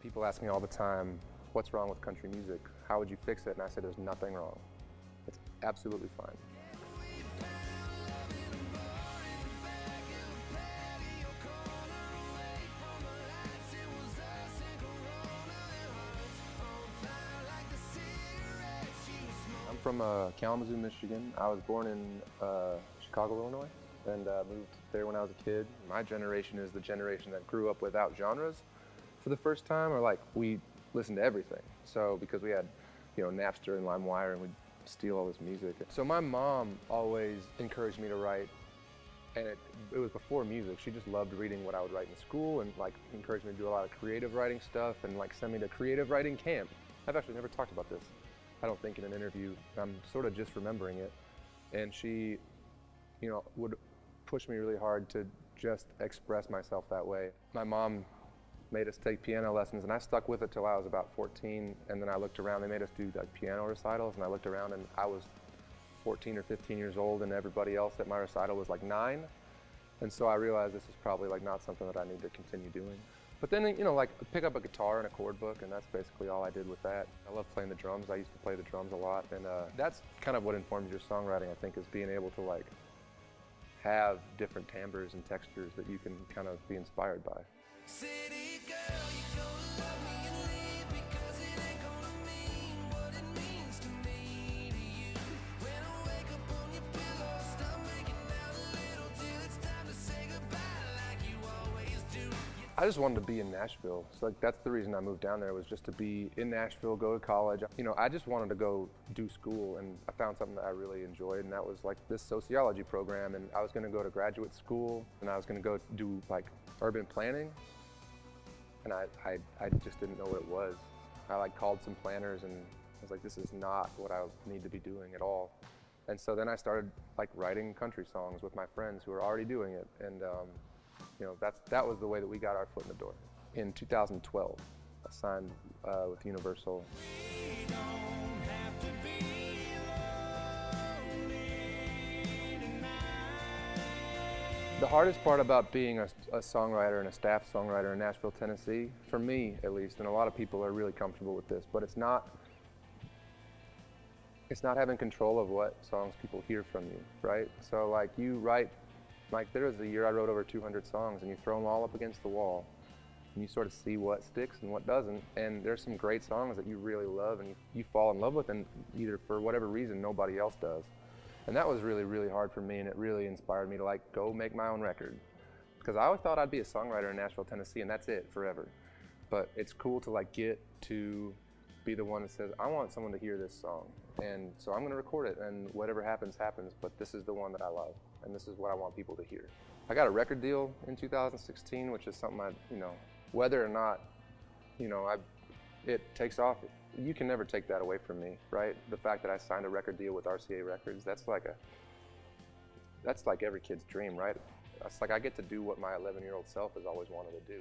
People ask me all the time, what's wrong with country music? How would you fix it? And I say there's nothing wrong. It's absolutely fine. I'm from Kalamazoo, Michigan. I was born in Chicago, Illinois, and moved there when I was a kid. My generation is the generation that grew up without genres for the first time, or like we listened to everything. So because we had, Napster and LimeWire, and we'd steal all this music. So my mom always encouraged me to write, and it was before music. She just loved reading what I would write in school, and like encouraged me to do a lot of creative writing stuff, and like send me to creative writing camp. I've actually never talked about this, I don't think, in an interview. I'm sort of just remembering it. And she, would push me really hard to just express myself that way. My mom made us take piano lessons, and I stuck with it till I was about 14, and then I looked around. They made us do like piano recitals, and I looked around and I was 14 or 15 years old, and everybody else at my recital was like 9. And so I realized this is probably like not something that I need to continue doing. But then, like pick up a guitar and a chord book, and that's basically all I did with that. I love playing the drums. I used to play the drums a lot, and that's kind of what informs your songwriting, I think, is being able to like have different timbres and textures that you can kind of be inspired by. City girl, you gonna love me and leave, because it ain't gonna mean what it means to me, to you. When I wake up on your pillow, stop making out a little till it's time to say goodbye like you always do. I just wanted to be in Nashville. So like that's the reason I moved down there, was just to be in Nashville, go to college. I just wanted to go do school, and I found something that I really enjoyed, and that was like this sociology program. And I was going to go to graduate school, and I was going to go do like urban planning. And I just didn't know what it was. I like called some planners, and I was like, this is not what I need to be doing at all. And so then I started like writing country songs with my friends who were already doing it. And that was the way that we got our foot in the door. In 2012, I signed with Universal. The hardest part about being a songwriter and a staff songwriter in Nashville, Tennessee, for me at least, and a lot of people are really comfortable with this, but it's not having control of what songs people hear from you, right? So like you write, like there was a year I wrote over 200 songs, and you throw them all up against the wall, and you sort of see what sticks and what doesn't. And there's some great songs that you really love and you fall in love with, and either for whatever reason nobody else does. And that was really, really hard for me, and it really inspired me to like go make my own record. Because I always thought I'd be a songwriter in Nashville, Tennessee, and that's it forever. But it's cool to like get to be the one that says, I want someone to hear this song. And so I'm gonna record it, and whatever happens, happens, but this is the one that I love, and this is what I want people to hear. I got a record deal in 2016, which is something whether or not, it takes off, you can never take that away from me, right? The fact that I signed a record deal with RCA Records, that's like every kid's dream, right? It's like I get to do what my 11-year-old self has always wanted to do.